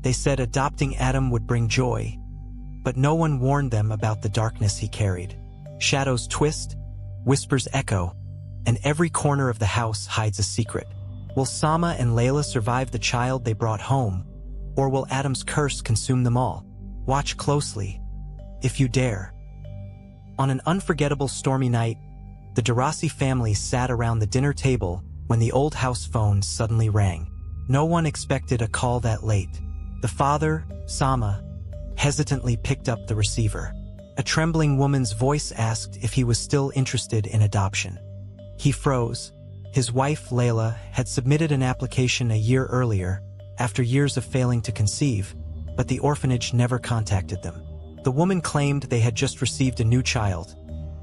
They said adopting Adam would bring joy, but no one warned them about the darkness he carried. Shadows twist, whispers echo, and every corner of the house hides a secret. Will Samah and Laila survive the child they brought home, or will Adam's curse consume them all? Watch closely, if you dare. On an unforgettable stormy night, the Darasi family sat around the dinner table when the old house phone suddenly rang. No one expected a call that late. The father, Samah, hesitantly picked up the receiver. A trembling woman's voice asked if he was still interested in adoption. He froze. His wife, Laila, had submitted an application a year earlier, after years of failing to conceive, but the orphanage never contacted them. The woman claimed they had just received a new child,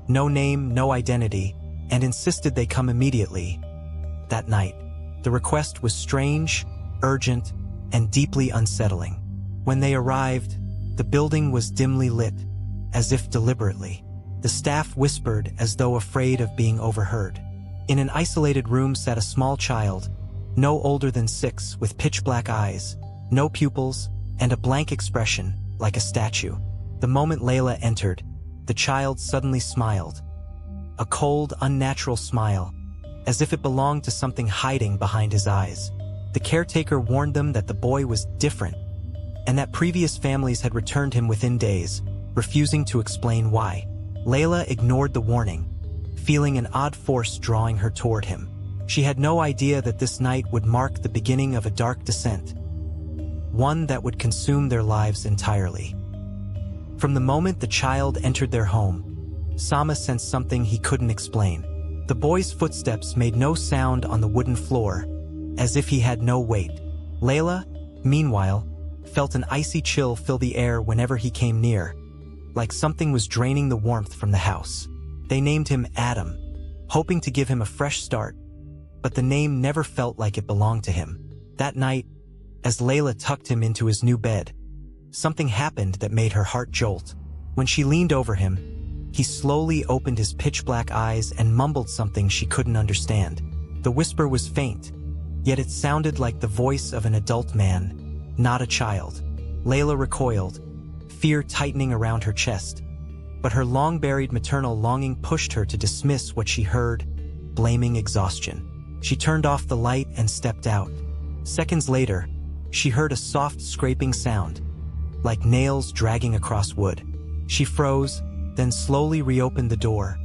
no name, no identity, and insisted they come immediately. That night, the request was strange, urgent, and deeply unsettling. When they arrived, the building was dimly lit, as if deliberately. The staff whispered as though afraid of being overheard. In an isolated room sat a small child, no older than 6, with pitch-black eyes, no pupils, and a blank expression, like a statue. The moment Laila entered, the child suddenly smiled. A cold, unnatural smile, as if it belonged to something hiding behind his eyes. The caretaker warned them that the boy was different, and that previous families had returned him within days, refusing to explain why. Laila ignored the warning, feeling an odd force drawing her toward him. She had no idea that this night would mark the beginning of a dark descent, one that would consume their lives entirely. From the moment the child entered their home, Samah sensed something he couldn't explain. The boy's footsteps made no sound on the wooden floor, as if he had no weight. Laila, meanwhile, felt an icy chill fill the air whenever he came near, like something was draining the warmth from the house. They named him Adam, hoping to give him a fresh start, but the name never felt like it belonged to him. That night, as Laila tucked him into his new bed, something happened that made her heart jolt. When she leaned over him, he slowly opened his pitch-black eyes and mumbled something she couldn't understand. The whisper was faint, yet it sounded like the voice of an adult man, not a child. Laila recoiled, fear tightening around her chest, but her long-buried maternal longing pushed her to dismiss what she heard, blaming exhaustion. She turned off the light and stepped out. Seconds later, she heard a soft scraping sound, like nails dragging across wood. She froze, then slowly reopened the door,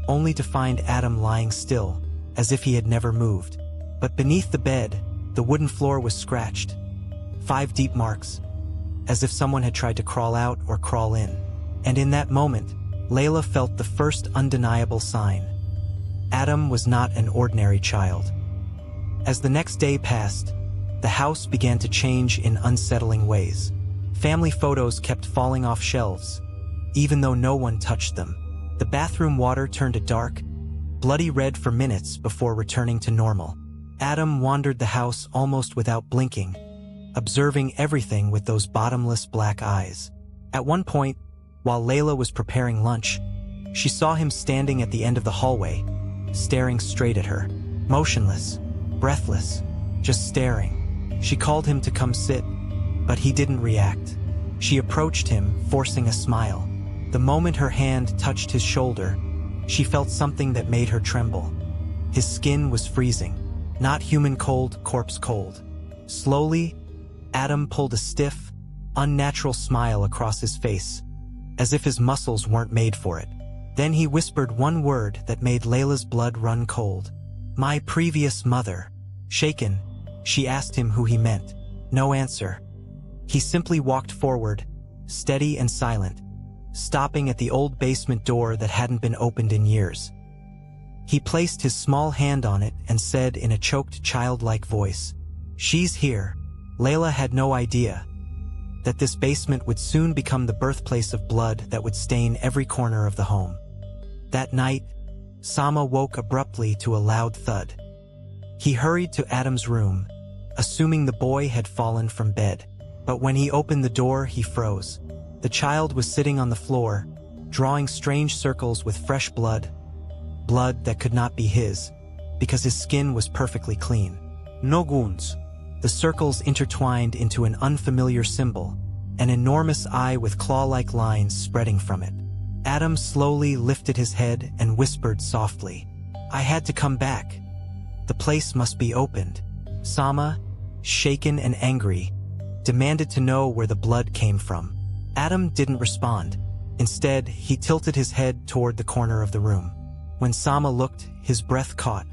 only to find Adam lying still, as if he had never moved. But beneath the bed, the wooden floor was scratched. 5 deep marks, as if someone had tried to crawl out or crawl in. And in that moment, Laila felt the first undeniable sign. Adam was not an ordinary child. As the next day passed, the house began to change in unsettling ways. Family photos kept falling off shelves, even though no one touched them. The bathroom water turned a dark, bloody red for minutes before returning to normal. Adam wandered the house almost without blinking, observing everything with those bottomless black eyes. At one point, while Laila was preparing lunch, she saw him standing at the end of the hallway, staring straight at her. Motionless, breathless, just staring. She called him to come sit, but he didn't react. She approached him, forcing a smile. The moment her hand touched his shoulder, she felt something that made her tremble. His skin was freezing, not human cold, corpse cold. Slowly, Adam pulled a stiff, unnatural smile across his face, as if his muscles weren't made for it. Then he whispered one word that made Layla's blood run cold. "My previous mother." Shaken, she asked him who he meant. No answer. He simply walked forward, steady and silent, stopping at the old basement door that hadn't been opened in years. He placed his small hand on it and said in a choked, childlike voice, "She's here." Laila had no idea that this basement would soon become the birthplace of blood that would stain every corner of the home. That night, Samah woke abruptly to a loud thud. He hurried to Adam's room, assuming the boy had fallen from bed. But when he opened the door, he froze. The child was sitting on the floor, drawing strange circles with fresh blood that could not be his, because his skin was perfectly clean. No wounds, the circles intertwined into an unfamiliar symbol, an enormous eye with claw-like lines spreading from it. Adam slowly lifted his head and whispered softly, "I had to come back. The place must be opened." Samah, shaken and angry, demanded to know where the blood came from. Adam didn't respond. Instead, he tilted his head toward the corner of the room. When Samah looked, his breath caught.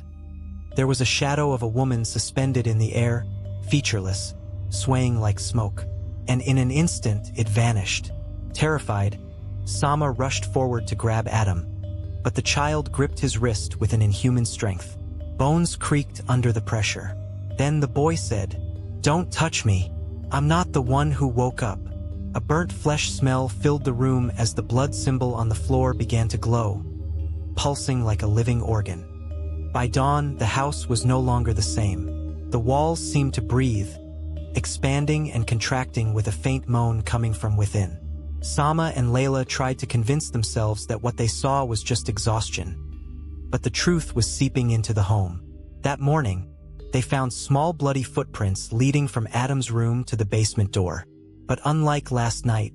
There was a shadow of a woman suspended in the air, featureless, swaying like smoke. And in an instant, it vanished. Terrified, Samah rushed forward to grab Adam, but the child gripped his wrist with an inhuman strength. Bones creaked under the pressure. Then the boy said, "Don't touch me. I'm not the one who woke up." A burnt flesh smell filled the room as the blood symbol on the floor began to glow, pulsing like a living organ. By dawn, the house was no longer the same. The walls seemed to breathe, expanding and contracting with a faint moan coming from within. Samah and Laila tried to convince themselves that what they saw was just exhaustion. But the truth was seeping into the home. That morning, they found small bloody footprints leading from Adam's room to the basement door. But unlike last night,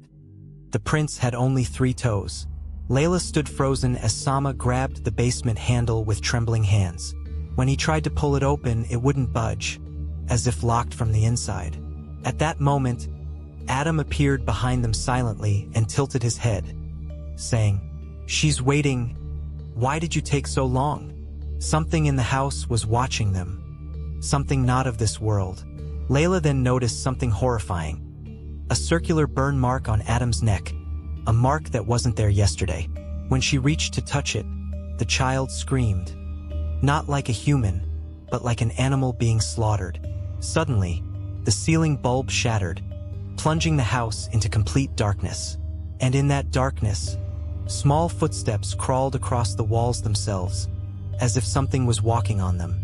the prints had only 3 toes. Laila stood frozen as Samah grabbed the basement handle with trembling hands. When he tried to pull it open, it wouldn't budge, as if locked from the inside. At that moment, Adam appeared behind them silently and tilted his head, saying, "She's waiting. Why did you take so long?" Something in the house was watching them. Something not of this world. Laila then noticed something horrifying. A circular burn mark on Adam's neck, a mark that wasn't there yesterday. When she reached to touch it, the child screamed. Not like a human, but like an animal being slaughtered. Suddenly, the ceiling bulb shattered, plunging the house into complete darkness. And in that darkness, small footsteps crawled across the walls themselves, as if something was walking on them.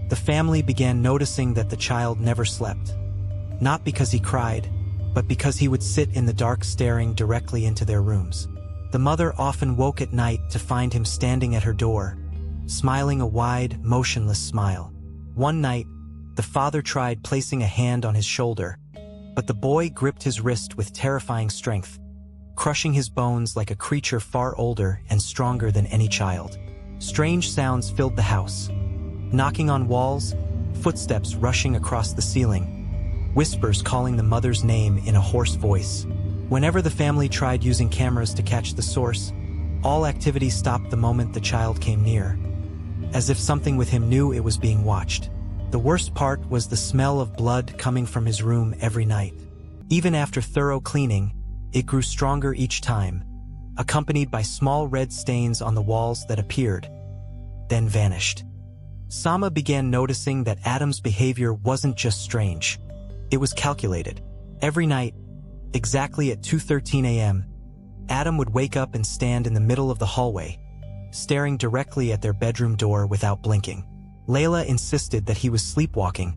The family began noticing that the child never slept. Not because he cried, but because he would sit in the dark staring directly into their rooms. The mother often woke at night to find him standing at her door, smiling a wide, motionless smile. One night, the father tried placing a hand on his shoulder, but the boy gripped his wrist with terrifying strength, crushing his bones like a creature far older and stronger than any child. Strange sounds filled the house. Knocking on walls, footsteps rushing across the ceiling, whispers calling the mother's name in a hoarse voice. Whenever the family tried using cameras to catch the source, all activity stopped the moment the child came near, as if something with him knew it was being watched. The worst part was the smell of blood coming from his room every night. Even after thorough cleaning, it grew stronger each time, accompanied by small red stains on the walls that appeared, then vanished. Samah began noticing that Adam's behavior wasn't just strange. It was calculated. Every night, exactly at 2:13 a.m., Adam would wake up and stand in the middle of the hallway, staring directly at their bedroom door without blinking. Laila insisted that he was sleepwalking,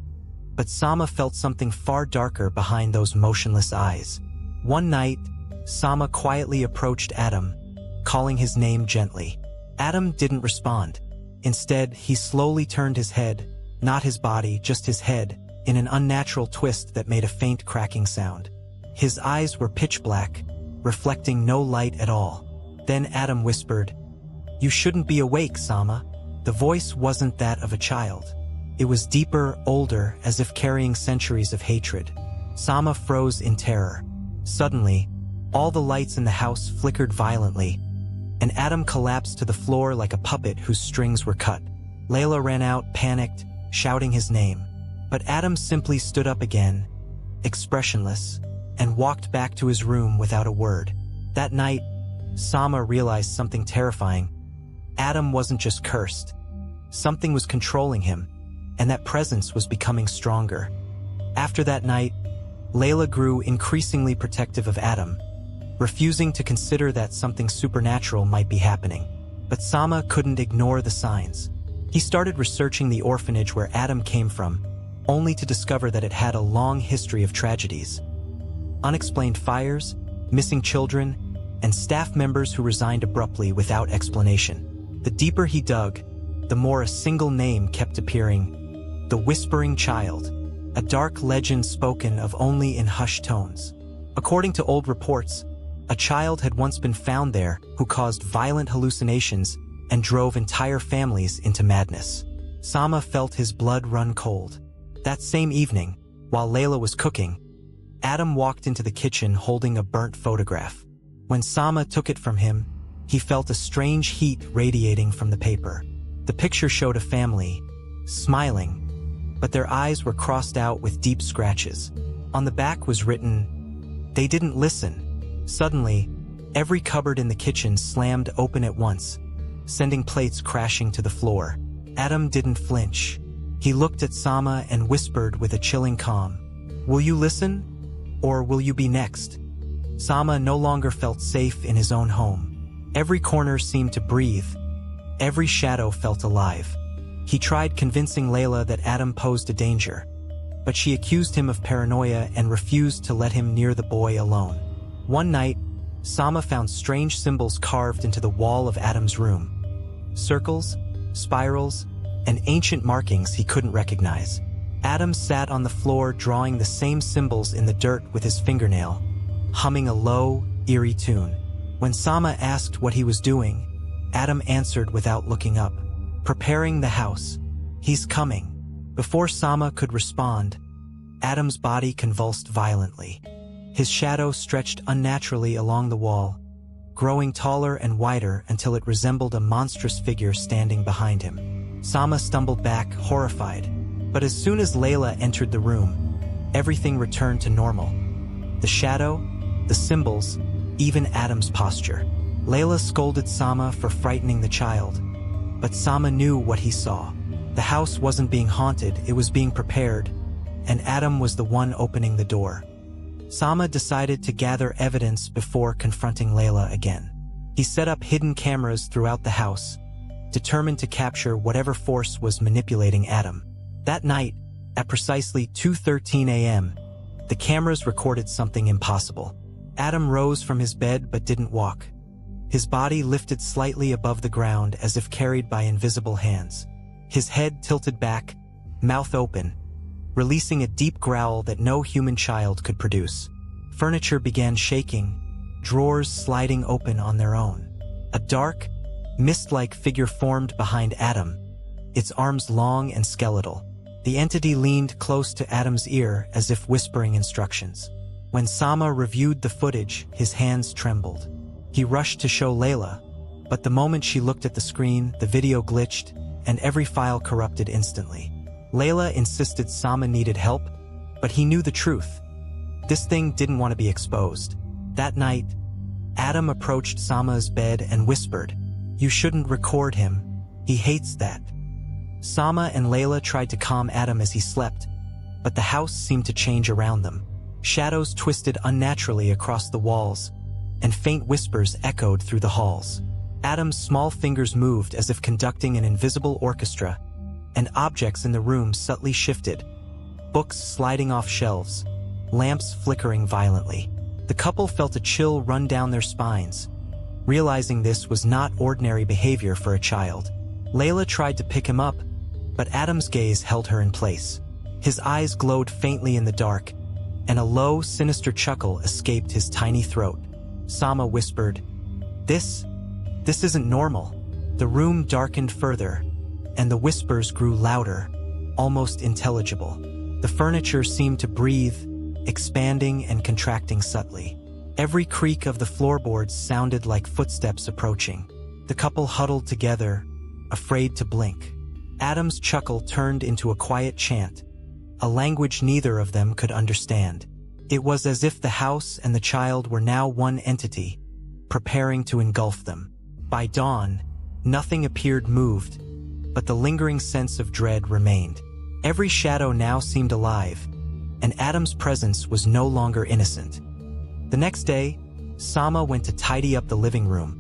but Samah felt something far darker behind those motionless eyes. One night, Samah quietly approached Adam, calling his name gently. Adam didn't respond. Instead, he slowly turned his head, not his body, just his head, in an unnatural twist that made a faint cracking sound. His eyes were pitch black, reflecting no light at all. Then Adam whispered, "You shouldn't be awake, Samah." The voice wasn't that of a child. It was deeper, older, as if carrying centuries of hatred. Samah froze in terror. Suddenly, all the lights in the house flickered violently, and Adam collapsed to the floor like a puppet whose strings were cut. Laila ran out, panicked, shouting his name. But Adam simply stood up again, expressionless, and walked back to his room without a word. That night, Samah realized something terrifying. Adam wasn't just cursed. Something was controlling him, and that presence was becoming stronger. After that night, Laila grew increasingly protective of Adam, refusing to consider that something supernatural might be happening. But Samah couldn't ignore the signs. He started researching the orphanage where Adam came from, only to discover that it had a long history of tragedies. Unexplained fires, missing children, and staff members who resigned abruptly without explanation. The deeper he dug, the more a single name kept appearing: the Whispering Child. a dark legend spoken of only in hushed tones. According to old reports, a child had once been found there who caused violent hallucinations and drove entire families into madness. Samah felt his blood run cold. That same evening, while Laila was cooking, Adam walked into the kitchen holding a burnt photograph. When Samah took it from him, he felt a strange heat radiating from the paper. The picture showed a family, smiling, but their eyes were crossed out with deep scratches. On the back was written, "They didn't listen." Suddenly, every cupboard in the kitchen slammed open at once, sending plates crashing to the floor. Adam didn't flinch. He looked at Samah and whispered with a chilling calm, "Will you listen? Or will you be next?" Samah no longer felt safe in his own home. Every corner seemed to breathe. Every shadow felt alive. He tried convincing Laila that Adam posed a danger, but she accused him of paranoia and refused to let him near the boy alone. One night, Samah found strange symbols carved into the wall of Adam's room. Circles, spirals, and ancient markings he couldn't recognize. Adam sat on the floor drawing the same symbols in the dirt with his fingernail, humming a low, eerie tune. When Samah asked what he was doing, Adam answered without looking up, "Preparing the house. He's coming." Before Samah could respond, Adam's body convulsed violently. His shadow stretched unnaturally along the wall, growing taller and wider until it resembled a monstrous figure standing behind him. Samah stumbled back, horrified. But as soon as Laila entered the room, everything returned to normal. The shadow, the symbols, even Adam's posture. Laila scolded Samah for frightening the child, but Samah knew what he saw. The house wasn't being haunted, it was being prepared, and Adam was the one opening the door. Samah decided to gather evidence before confronting Laila again. He set up hidden cameras throughout the house, determined to capture whatever force was manipulating Adam. That night, at precisely 2:13 a.m., the cameras recorded something impossible. Adam rose from his bed but didn't walk. His body lifted slightly above the ground as if carried by invisible hands. His head tilted back, mouth open, releasing a deep growl that no human child could produce. Furniture began shaking, drawers sliding open on their own. A dark, mist-like figure formed behind Adam, its arms long and skeletal. The entity leaned close to Adam's ear as if whispering instructions. When Samah reviewed the footage, his hands trembled. He rushed to show Laila, but the moment she looked at the screen, the video glitched, and every file corrupted instantly. Laila insisted Samah needed help, but he knew the truth. This thing didn't want to be exposed. That night, Adam approached Samah's bed and whispered, "You shouldn't record him. He hates that." Samah and Laila tried to calm Adam as he slept, but the house seemed to change around them. Shadows twisted unnaturally across the walls, and faint whispers echoed through the halls. Adam's small fingers moved as if conducting an invisible orchestra, and objects in the room subtly shifted, books sliding off shelves, lamps flickering violently. The couple felt a chill run down their spines, realizing this was not ordinary behavior for a child. Laila tried to pick him up, but Adam's gaze held her in place. His eyes glowed faintly in the dark, and a low, sinister chuckle escaped his tiny throat. Samah whispered, This isn't normal." The room darkened further, and the whispers grew louder, almost intelligible. The furniture seemed to breathe, expanding and contracting subtly. Every creak of the floorboards sounded like footsteps approaching. The couple huddled together, afraid to blink. Adam's chuckle turned into a quiet chant, a language neither of them could understand. It was as if the house and the child were now one entity, preparing to engulf them. By dawn, nothing appeared moved, but the lingering sense of dread remained. Every shadow now seemed alive, and Adam's presence was no longer innocent. The next day, Samah went to tidy up the living room,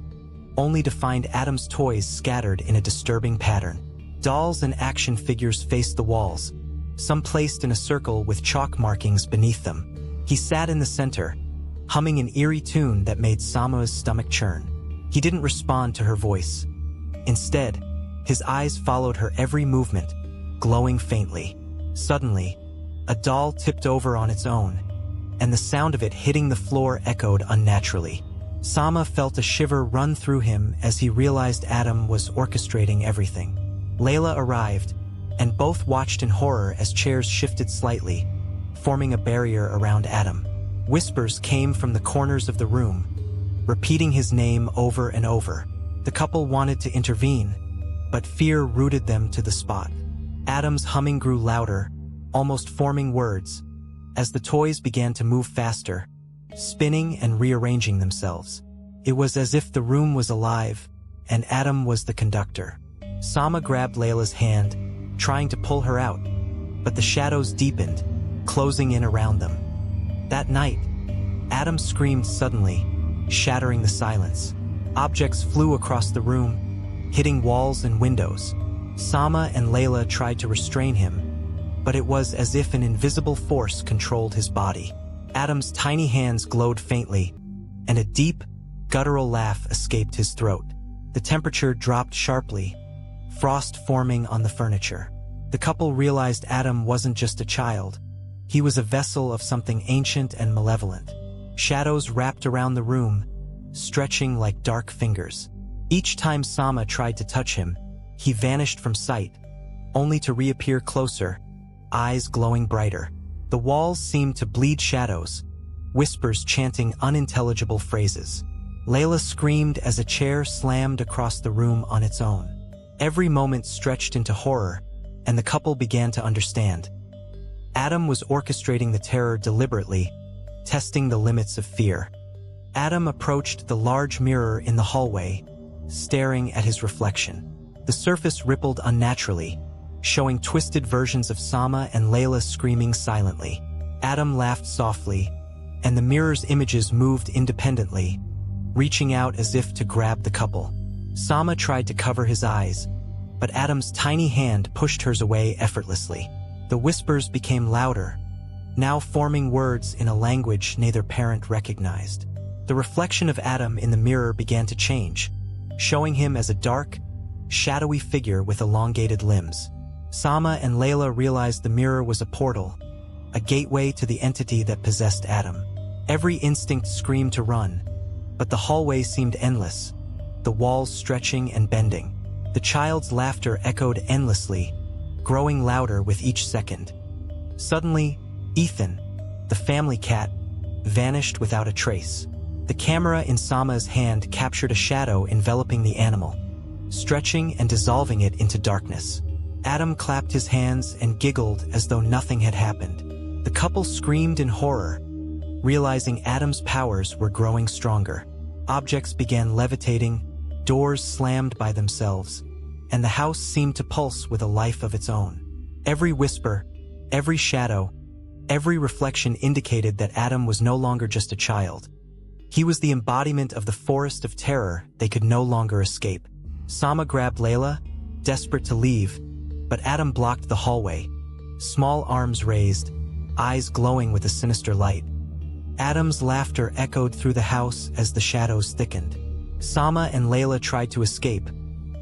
only to find Adam's toys scattered in a disturbing pattern. Dolls and action figures faced the walls, some placed in a circle with chalk markings beneath them. He sat in the center, humming an eerie tune that made Samah's stomach churn. He didn't respond to her voice. Instead, his eyes followed her every movement, glowing faintly. Suddenly, A doll tipped over on its own, and the sound of it hitting the floor echoed unnaturally. Samah felt a shiver run through him as he realized Adam was orchestrating everything. Laila arrived, and both watched in horror as chairs shifted slightly, forming a barrier around Adam. Whispers came from the corners of the room, repeating his name over and over. The couple wanted to intervene, but fear rooted them to the spot. Adam's humming grew louder, almost forming words, as the toys began to move faster, spinning and rearranging themselves. It was as if the room was alive, and Adam was the conductor. Samah grabbed Layla's hand, trying to pull her out, but the shadows deepened, closing in around them. That night, Adam screamed suddenly, shattering the silence. Objects flew across the room, hitting walls and windows. Samah and Laila tried to restrain him, but it was as if an invisible force controlled his body. Adam's tiny hands glowed faintly, and a deep, guttural laugh escaped his throat. The temperature dropped sharply, frost forming on the furniture. The couple realized Adam wasn't just a child. He was a vessel of something ancient and malevolent. Shadows wrapped around the room, stretching like dark fingers. Each time Samah tried to touch him, he vanished from sight, only to reappear closer, eyes glowing brighter. The walls seemed to bleed shadows, whispers chanting unintelligible phrases. Laila screamed as a chair slammed across the room on its own. Every moment stretched into horror, and the couple began to understand. Adam was orchestrating the terror deliberately, testing the limits of fear. Adam approached the large mirror in the hallway, staring at his reflection. The surface rippled unnaturally, showing twisted versions of Samah and Laila screaming silently. Adam laughed softly, and the mirror's images moved independently, reaching out as if to grab the couple. Samah tried to cover his eyes, but Adam's tiny hand pushed hers away effortlessly. The whispers became louder, now forming words in a language neither parent recognized. The reflection of Adam in the mirror began to change, showing him as a dark, shadowy figure with elongated limbs. Samah and Laila realized the mirror was a portal, a gateway to the entity that possessed Adam. Every instinct screamed to run, but the hallway seemed endless, the walls stretching and bending. The child's laughter echoed endlessly, growing louder with each second. Suddenly, Ethan, the family cat, vanished without a trace. The camera in Samah's hand captured a shadow enveloping the animal, stretching and dissolving it into darkness. Adam clapped his hands and giggled as though nothing had happened. The couple screamed in horror, realizing Adam's powers were growing stronger. Objects began levitating, doors slammed by themselves, and the house seemed to pulse with a life of its own. Every whisper, every shadow, every reflection indicated that Adam was no longer just a child. He was the embodiment of the forest of terror they could no longer escape. Samah grabbed Laila, desperate to leave, but Adam blocked the hallway, small arms raised, eyes glowing with a sinister light. Adam's laughter echoed through the house as the shadows thickened. Samah and Laila tried to escape,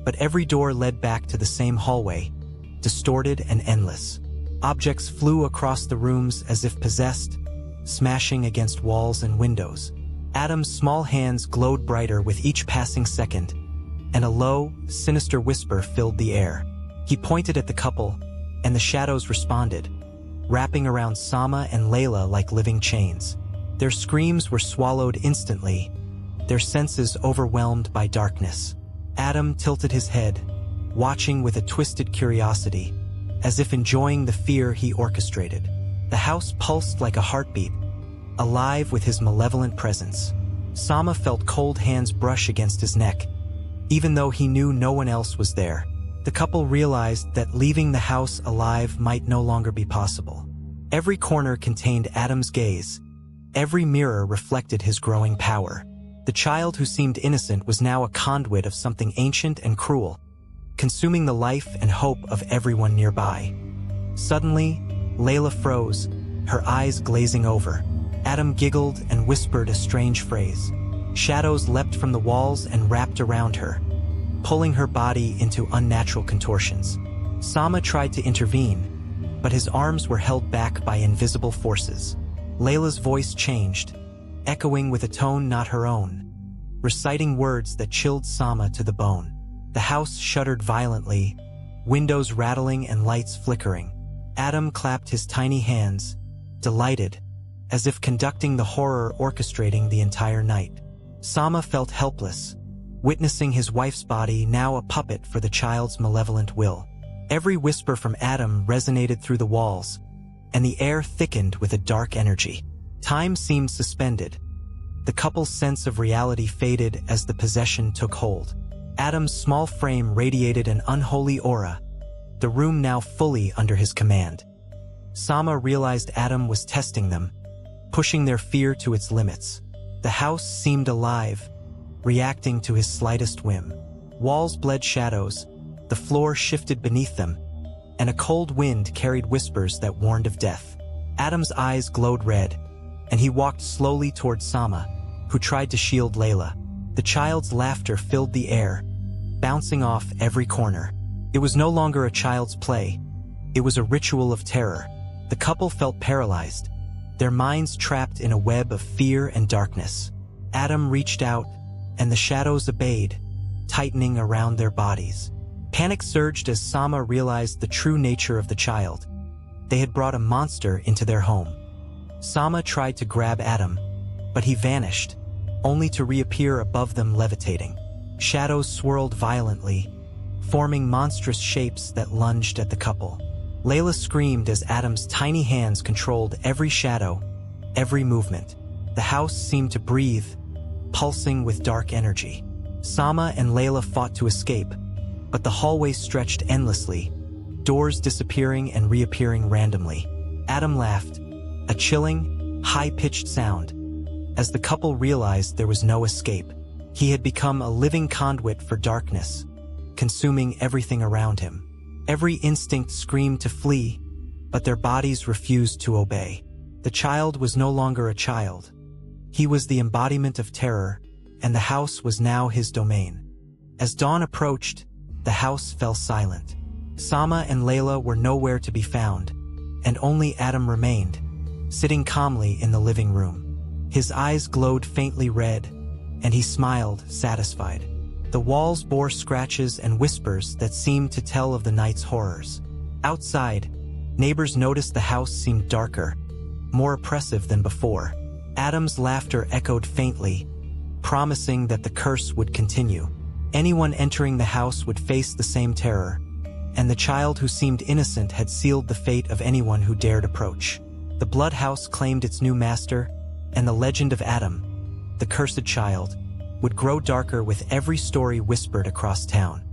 but every door led back to the same hallway, distorted and endless. Objects flew across the rooms as if possessed, smashing against walls and windows. Adam's small hands glowed brighter with each passing second, and a low, sinister whisper filled the air. He pointed at the couple, and the shadows responded, wrapping around Samah and Laila like living chains. Their screams were swallowed instantly, their senses overwhelmed by darkness. Adam tilted his head, watching with a twisted curiosity, as if enjoying the fear he orchestrated. The house pulsed like a heartbeat, alive with his malevolent presence. Samah felt cold hands brush against his neck, even though he knew no one else was there. The couple realized that leaving the house alive might no longer be possible. Every corner contained Adam's gaze. Every mirror reflected his growing power. The child who seemed innocent was now a conduit of something ancient and cruel, consuming the life and hope of everyone nearby. Suddenly, Laila froze, her eyes glazing over. Adam giggled and whispered a strange phrase. Shadows leapt from the walls and wrapped around her, pulling her body into unnatural contortions. Samah tried to intervene, but his arms were held back by invisible forces. Layla's voice changed, echoing with a tone not her own, reciting words that chilled Samah to the bone. The house shuddered violently, windows rattling and lights flickering. Adam clapped his tiny hands, delighted, as if conducting the horror orchestrating the entire night. Samah felt helpless, witnessing his wife's body now a puppet for the child's malevolent will. Every whisper from Adam resonated through the walls, and the air thickened with a dark energy. Time seemed suspended. The couple's sense of reality faded as the possession took hold. Adam's small frame radiated an unholy aura, the room now fully under his command. Samah realized Adam was testing them, pushing their fear to its limits. The house seemed alive, reacting to his slightest whim. Walls bled shadows, the floor shifted beneath them, and a cold wind carried whispers that warned of death. Adam's eyes glowed red, and he walked slowly toward Samah, who tried to shield Laila. The child's laughter filled the air, bouncing off every corner. It was no longer a child's play. It was a ritual of terror. The couple felt paralyzed, their minds trapped in a web of fear and darkness. Adam reached out, and the shadows obeyed, tightening around their bodies. Panic surged as Samah realized the true nature of the child. They had brought a monster into their home. Samah tried to grab Adam, but he vanished, only to reappear above them levitating. Shadows swirled violently, forming monstrous shapes that lunged at the couple. Laila screamed as Adam's tiny hands controlled every shadow, every movement. The house seemed to breathe, pulsing with dark energy. Samah and Laila fought to escape, but the hallway stretched endlessly, doors disappearing and reappearing randomly. Adam laughed, a chilling, high-pitched sound, as the couple realized there was no escape. He had become a living conduit for darkness, consuming everything around him. Every instinct screamed to flee, but their bodies refused to obey. The child was no longer a child. He was the embodiment of terror, and the house was now his domain. As dawn approached, the house fell silent. Samah and Laila were nowhere to be found, and only Adam remained, sitting calmly in the living room. His eyes glowed faintly red, and he smiled, satisfied. The walls bore scratches and whispers that seemed to tell of the night's horrors. Outside, neighbors noticed the house seemed darker, more oppressive than before. Adam's laughter echoed faintly, promising that the curse would continue. Anyone entering the house would face the same terror, and the child who seemed innocent had sealed the fate of anyone who dared approach. The blood house claimed its new master, and the legend of Adam, the cursed child, would grow darker with every story whispered across town.